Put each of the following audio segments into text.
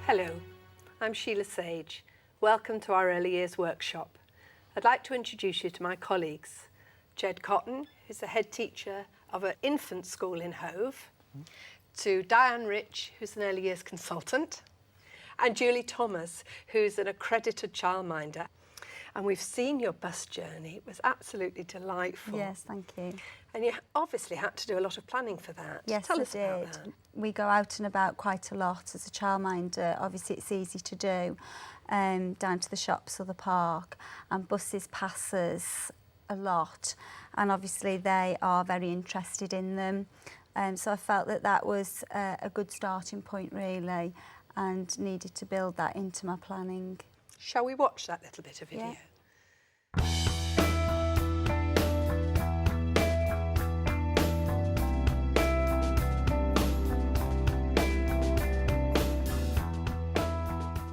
Hello, I'm Sheila Sage. Welcome to our Early Years Workshop. I'd like to introduce you to my colleagues. Jed Cotton, who's the head teacher of an infant school in Hove, to Diane Rich, who's an early years consultant, and Julie Thomas, who's an accredited childminder. And we've seen your bus journey. It was absolutely delightful. Yes, thank you. And you obviously had to do a lot of planning for that. Yes, Tell I us about did. that. We go out and about quite a lot as a childminder. Obviously, it's easy to do, down to the shops or the park, and buses pass us a lot. And obviously, they are very interested in them. So I felt that that was a good starting point, really, and needed to build that into my planning. Shall we watch that little bit of video? Yeah.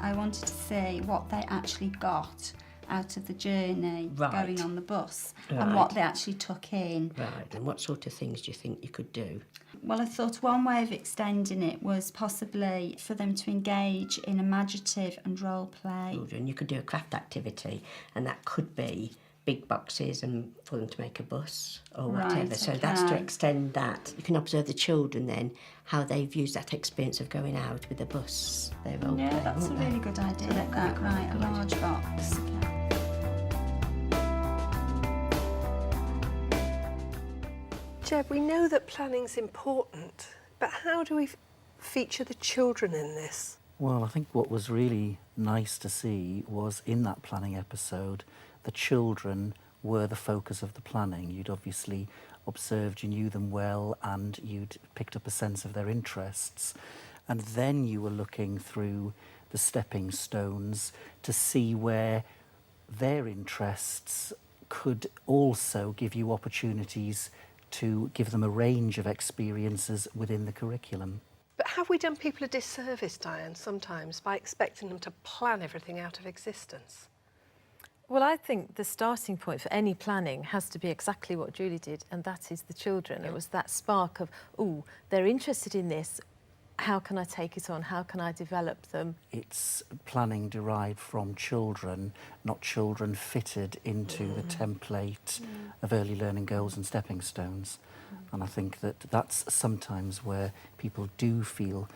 I wanted to see what they actually got out of the journey going on the bus and what they actually took in. Right, and what sort of things do you think you could do? Well, I thought one way of extending it was possibly for them to engage in imaginative and role play. And you could do a craft activity, and that could be big boxes and for them to make a bus or whatever. Right, so that's to extend that. You can observe the children then, how they've used that experience of going out with the bus. They role play, That's a really good idea. So that could be quite a large box. Jeb, we know that planning's important, but how do we feature the children in this? Well, I think what was really nice to see was in that planning episode, the children were the focus of the planning. You'd obviously observed, you knew them well, and you'd picked up a sense of their interests. And then you were looking through the stepping stones to see where their interests could also give you opportunities to give them a range of experiences within the curriculum. But have we done people a disservice, Diane, sometimes by expecting them to plan everything out of existence? Well, I think the starting point for any planning has to be exactly what Julie did, and that is the children. Yeah. It was that spark of, oh, they're interested in this. How can I take it on? How can I develop them? It's planning derived from children, not children fitted into the template of early learning goals and stepping stones. And I think that that's sometimes where people do feel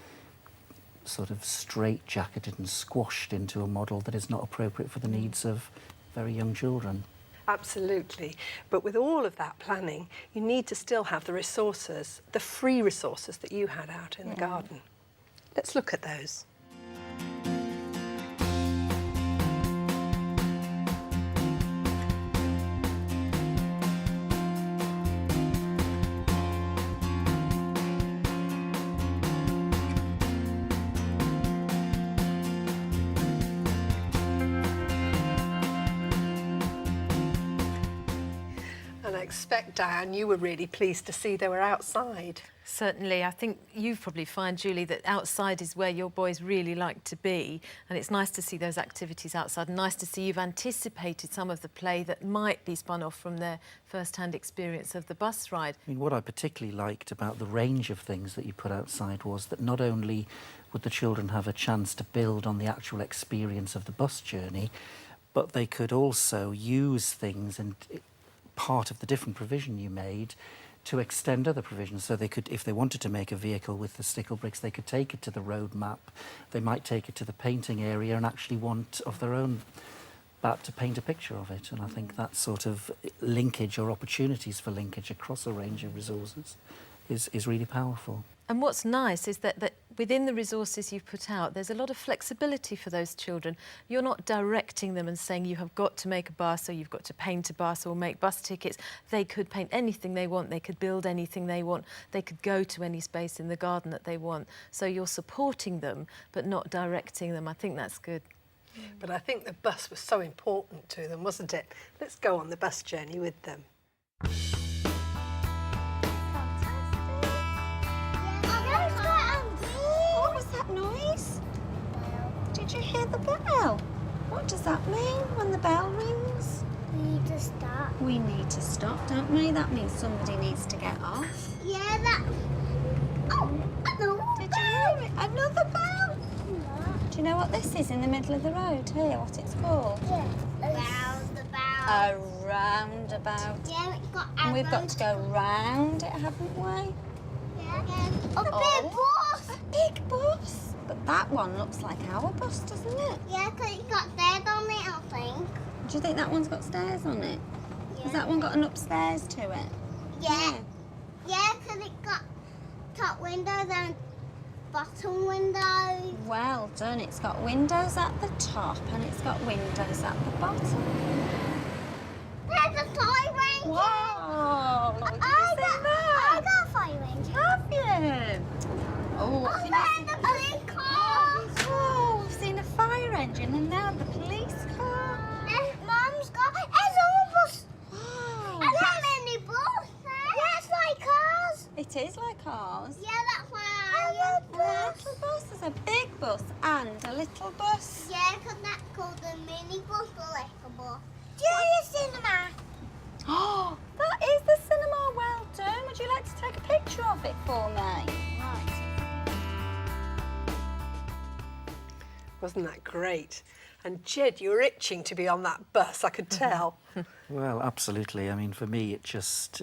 sort of straitjacketed and squashed into a model that is not appropriate for the needs of very young children. Absolutely. But with all of that planning, you need to still have the resources, the free resources that you had out in the garden. Let's look at those. And I expect, Diane, you were really pleased to see they were outside. Certainly, I think you probably find, Julie, that outside is where your boys really like to be, and it's nice to see those activities outside, and nice to see you've anticipated some of the play that might be spun off from their first-hand experience of the bus ride. I mean, what I particularly liked about the range of things that you put outside was that not only would the children have a chance to build on the actual experience of the bus journey, but they could also use things and part of the different provision you made to extend other provisions. So they could, if they wanted to make a vehicle with the stickle bricks, they could take it to the road map. They might take it to the painting area and actually want of their own bat to paint a picture of it. And I think that sort of linkage or opportunities for linkage across a range of resources is really powerful. And what's nice is that within the resources you've put out, there's a lot of flexibility for those children. You're not directing them and saying you have got to make a bus or you've got to paint a bus or make bus tickets. They could paint anything they want. They could build anything they want. They could go to any space in the garden that they want. So you're supporting them, but not directing them. I think that's good. But I think the bus was so important to them, wasn't it? Let's go on the bus journey with them. What was that noise? Did you hear the bell? What does that mean when the bell rings? We need to stop. We need to stop, don't we? That means somebody needs to get off. Yeah, that. Oh, another Did you hear it? Another bell? bell. Do you know what this is in the middle of the road here, what it's called? Yeah. Roundabout. A roundabout. Yeah, it's got And we've got arrows. to go round it, haven't we? Yeah. A big bus. A big bus. But that one looks like our bus, doesn't it? Yeah, 'cause it's got stairs on it, I think. Do you think that one's got stairs on it? Has that one got an upstairs to it? Yeah. Yeah, 'cause it's got top windows and bottom windows. Well done. It's got windows at the top and it's got windows at the bottom. There's a fire ranger. Whoa! Did you I see got that? a fire ranger. Have you? Oh, what have you There's seen? the police car. Oh, we've seen a fire engine and now the police car. There's Mum's car. There's all bus. Wow. And how many buses? Yeah, it's like cars. It is like ours. Yeah, that's why A little bus. There's a big bus and a little bus. Yeah, 'cause that's called a mini bus or like a bus. Junior cinema. Oh, that is the cinema. Well done. Would you like to take a picture of it for me? Right. Wasn't that great? And Jed, you were itching to be on that bus, I could tell. Well, absolutely. I mean, for me, it just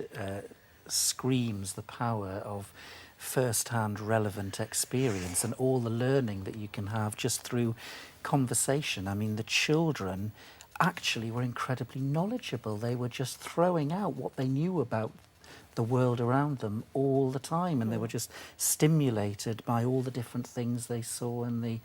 screams the power of first-hand relevant experience and all the learning that you can have just through conversation. I mean, the children actually were incredibly knowledgeable. They were just throwing out what they knew about the world around them all the time, and they were just stimulated by all the different things they saw, and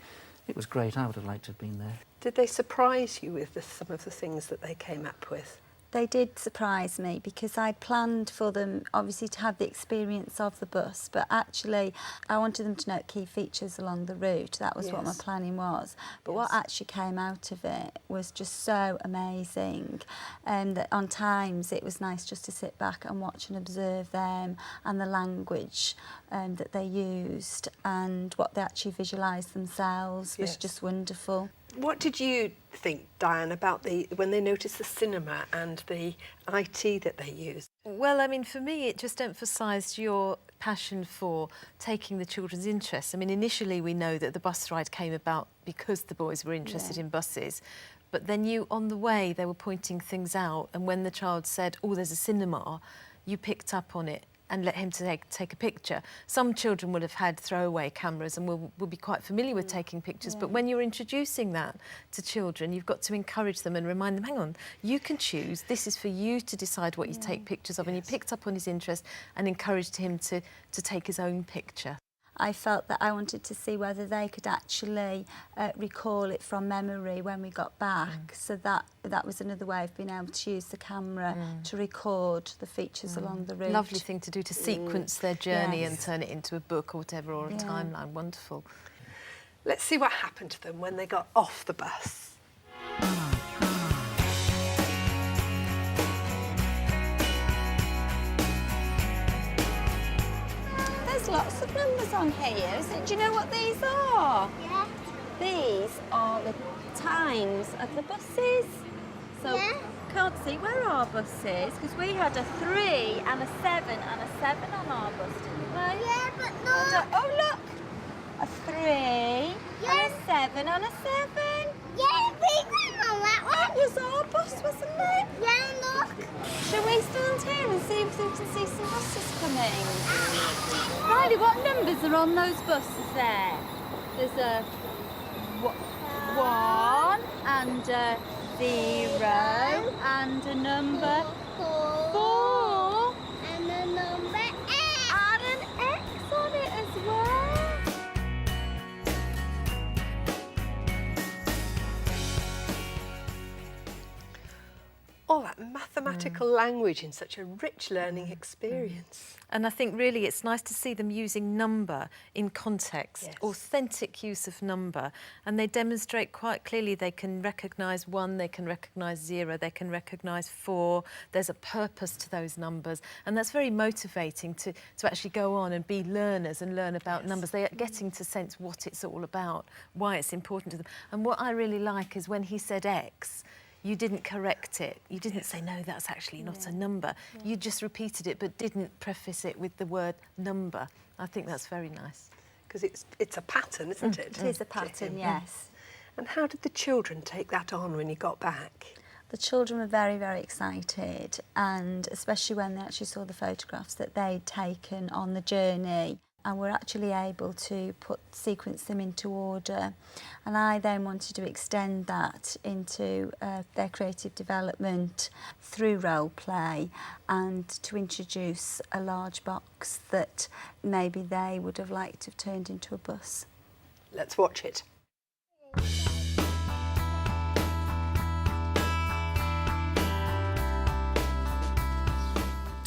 it was great. I would have liked to have been there. Did they surprise you with some of the things that they came up with? They did surprise me because I'd planned for them obviously to have the experience of the bus, but actually I wanted them to note key features along the route. That was what my Yes. planning was. But what actually came out of it was just so amazing, and that on times it was nice just to sit back and watch and observe them and the language that they used and what they actually visualised themselves was Yes. just wonderful. What did you think, Diane, about when they noticed the cinema and the IT that they used? Well, I mean, for me, it just emphasised your passion for taking the children's interest. I mean, initially we know that the bus ride came about because the boys were interested in buses. But then on the way, they were pointing things out. And when the child said, oh, there's a cinema, you picked up on it and let him take a picture. Some children would have had throwaway cameras and will be quite familiar with taking pictures, but when you're introducing that to children, you've got to encourage them and remind them, hang on, you can choose, this is for you to decide what you take pictures of, and you picked up on his interest and encouraged him to take his own picture. I felt that I wanted to see whether they could actually recall it from memory when we got back. So that was another way of being able to use the camera to record the features along the route. Lovely thing to do, to sequence their journey and Yes. turn it into a book or whatever, or a timeline. Wonderful. Let's see what happened to them when they got off the bus. There's lots of numbers on here, isn't it? Do you know what these are? Yeah. These are the times of the buses. So Yeah. can't see where our bus is because we had a 3 and a 7 and a 7 on our bus, didn't we? Yeah, but look. Oh look, a 3 and a 7 and a 7. Yeah, big one on that That one. was our bus, wasn't it? Yeah, look. Shall we stand here and see if we can see some buses coming? Riley, what numbers are on those buses there? There's a 1 and a 0 and a number 4 And the number 8. and an X on it as well. All that mathematical language in such a rich learning experience. And I think really it's nice to see them using number in context, Yes. authentic use of number. And they demonstrate quite clearly they can recognise 1, they can recognise 0, they can recognise 4. There's a purpose to those numbers. And that's very motivating to actually go on and be learners and learn about numbers. They are getting to sense what it's all about, why it's important to them. And what I really like is when he said X, you didn't correct it. You didn't say, no, that's actually not a number. You just repeated it but didn't preface it with the word number. I think that's very nice. because it's a pattern, isn't it? It is a pattern, yes. And how did the children take that on when you got back? The children were very, very excited, and especially when they actually saw the photographs that they'd taken on the journey, and were actually able to sequence them into order. And I then wanted to extend that into their creative development through role play, and to introduce a large box that maybe they would have liked to have turned into a bus. Let's watch it.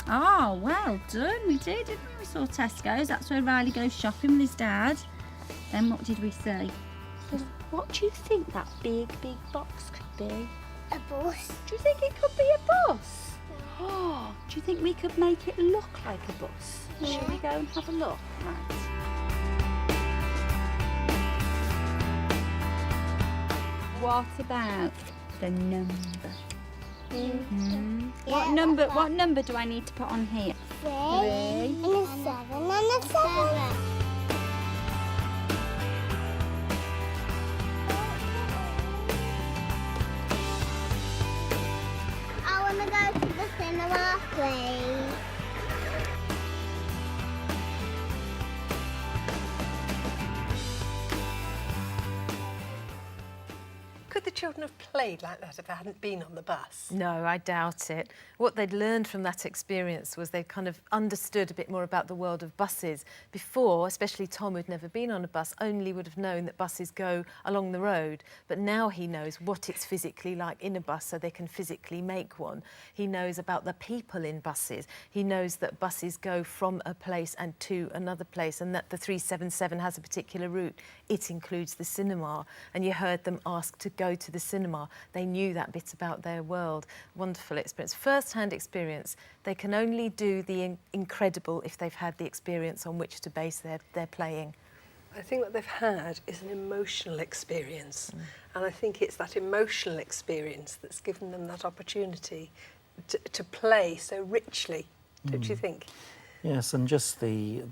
Oh, well done. We did, didn't we? We saw Tesco's. That's where Riley goes shopping with his dad. Then what did we see? What do you think that big box could be? A bus. Do you think it could be a bus? Oh, do you think we could make it look like a bus? Yeah. Shall we go and have a look? Right. What about the number? What number do I need to put on here? 3 and a 7 and a 7. I want to go to the cinema, please. Could the children have played like that if they hadn't been on the bus? No, I doubt it. What they'd learned from that experience was they kind of understood a bit more about the world of buses. Before, especially Tom, who'd never been on a bus, only would have known that buses go along the road. But now he knows what it's physically like in a bus, so they can physically make one. He knows about the people in buses. He knows that buses go from a place and to another place, and that the 377 has a particular route. It includes the cinema. And you heard them ask to go to the cinema. They knew that bit about their world. Wonderful experience. First-hand experience. They can only do the incredible if they've had the experience on which to base their playing. I think what they've had is an emotional experience. And I think it's that emotional experience that's given them that opportunity to play so richly, don't you think? Yes, and just the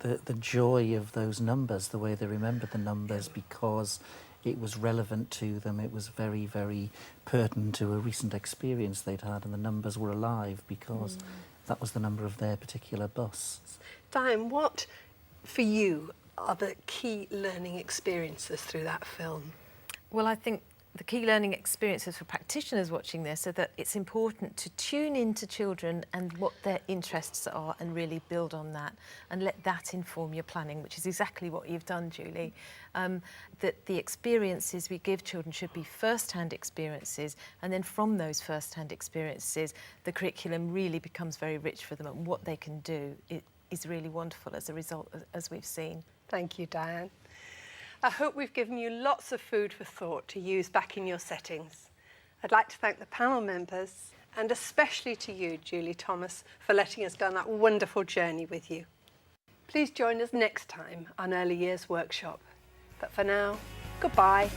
joy of those numbers, the way they remembered the numbers, because it was relevant to them. It was very, very pertinent to a recent experience they'd had, and the numbers were alive because that was the number of their particular bus. Diane, what, for you, are the key learning experiences through that film? Well, I think the key learning experiences for practitioners watching this are that it's important to tune into children and what their interests are and really build on that and let that inform your planning, which is exactly what you've done, Julie. That the experiences we give children should be first-hand experiences, and then from those first-hand experiences, the curriculum really becomes very rich for them, and what they can do is really wonderful as a result, as we've seen. Thank you, Diane. I hope we've given you lots of food for thought to use back in your settings. I'd like to thank the panel members, and especially to you, Julie Thomas, for letting us go on that wonderful journey with you. Please join us next time on Early Years Workshop. But for now, goodbye.